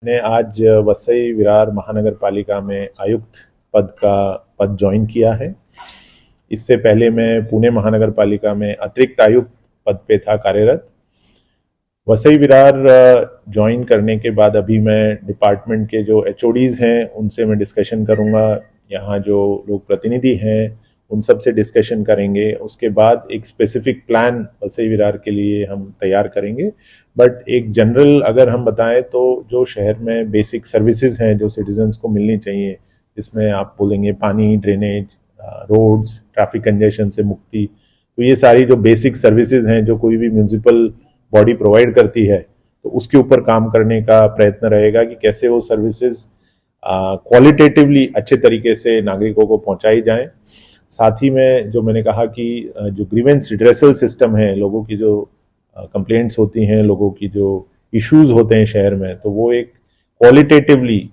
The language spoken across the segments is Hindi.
मैंने आज वसई विरार महानगर पालिका में आयुक्त पद ज्वाइन किया है। इससे पहले मैं पुणे महानगर पालिका में अतिरिक्त आयुक्त पद पे था कार्यरत। वसई विरार ज्वाइन करने के बाद अभी मैं डिपार्टमेंट के जो एचओडीज हैं उनसे मैं डिस्कशन करूंगा, यहाँ जो लोग प्रतिनिधि हैं उन सब से डिस्कशन करेंगे। उसके बाद एक स्पेसिफिक प्लान वसई विरार के लिए हम तैयार करेंगे। बट एक जनरल अगर हम बताएं तो जो शहर में बेसिक सर्विसेज हैं जो सिटीजन्स को मिलनी चाहिए, जिसमें आप बोलेंगे पानी, ड्रेनेज, रोड्स, ट्रैफिक कंजेशन से मुक्ति, तो ये सारी जो बेसिक सर्विसेज हैं जो कोई भी म्यूनिसिपल बॉडी प्रोवाइड करती है, तो उसके ऊपर काम करने का प्रयत्न रहेगा कि कैसे वो सर्विसेज क्वालिटेटिवली अच्छे तरीके से नागरिकों को पहुंचाई जाएं। साथ ही में जो मैंने कहा कि जो ग्रीवेंस रिड्रेसल सिस्टम है, लोगों की जो कंप्लेंट्स होती हैं, लोगों की जो इश्यूज होते हैं शहर में, तो वो एक क्वालिटेटिवली,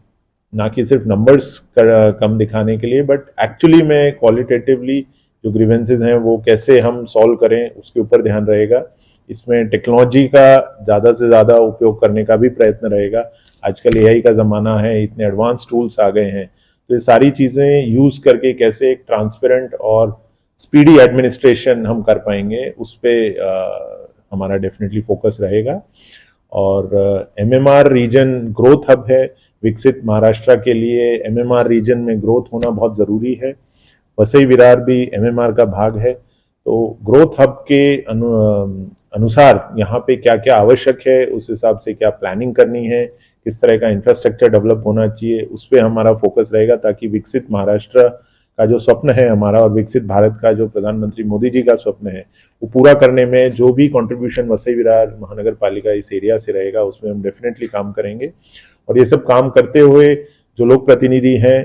ना कि सिर्फ नंबर्स कम दिखाने के लिए, बट एक्चुअली में क्वालिटेटिवली जो ग्रीवेंसेज हैं वो कैसे हम सॉल्व करें उसके ऊपर ध्यान रहेगा। इसमें टेक्नोलॉजी का ज़्यादा से ज़्यादा उपयोग करने का भी प्रयत्न रहेगा। आजकल एआई का ज़माना है, इतने एडवांस टूल्स आ गए हैं, तो ये सारी चीज़ें यूज़ करके कैसे एक ट्रांसपेरेंट और स्पीडी एडमिनिस्ट्रेशन हम कर पाएंगे, उस पर हमारा डेफिनेटली फोकस रहेगा। और एमएमआर रीजन ग्रोथ हब है, विकसित महाराष्ट्र के लिए एमएमआर रीजन में ग्रोथ होना बहुत ज़रूरी है। वसई विरार भी एमएमआर का भाग है, तो ग्रोथ हब के अनुसार यहाँ पे क्या क्या आवश्यक है, उस हिसाब से क्या प्लानिंग करनी है, किस तरह का इंफ्रास्ट्रक्चर डेवलप होना चाहिए, उस पर हमारा फोकस रहेगा, ताकि विकसित महाराष्ट्र का जो स्वप्न है हमारा और विकसित भारत का जो प्रधानमंत्री मोदी जी का स्वप्न है, वो पूरा करने में जो भी कंट्रीब्यूशन वसई विरार महानगर पालिका इस एरिया से रहेगा उसमें हम डेफिनेटली काम करेंगे। और ये सब काम करते हुए जो लोक प्रतिनिधि हैं,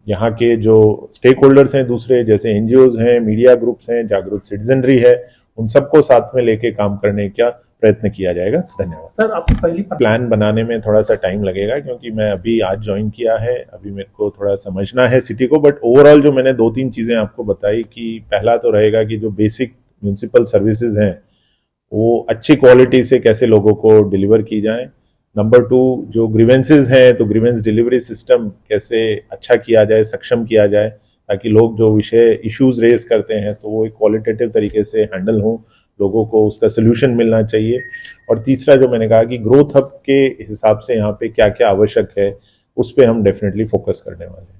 यहाँ के जो स्टेक होल्डर्स हैं दूसरे, जैसे एनजीओज हैं, मीडिया ग्रुप्स हैं, जागरूक सिटीजनरी है, उन सबको साथ में लेके काम करने का प्रयत्न किया जाएगा। धन्यवाद सर। आपकी पहली प्लान बनाने में थोड़ा सा टाइम लगेगा, क्योंकि मैं अभी आज ज्वाइन किया है, अभी मेरे को थोड़ा समझना है सिटी को। बट ओवरऑल जो मैंने 2-3 चीजें आपको बताई कि पहला तो रहेगा कि जो बेसिक म्यूनिसिपल सर्विसेज हैं वो अच्छी क्वालिटी से कैसे लोगों को डिलीवर की जाए। नंबर 2, जो ग्रीवेंसेज हैं तो ग्रीवेंस डिलीवरी सिस्टम कैसे अच्छा किया जाए, सक्षम किया जाए, ताकि लोग जो विषय इश्यूज रेज करते हैं तो वो एक क्वालिटेटिव तरीके से हैंडल हो, लोगों को उसका सोल्यूशन मिलना चाहिए। और तीसरा जो मैंने कहा कि ग्रोथ हब के हिसाब से यहाँ पे क्या क्या आवश्यक है, उस पर हम डेफिनेटली फोकस करने वाले हैं।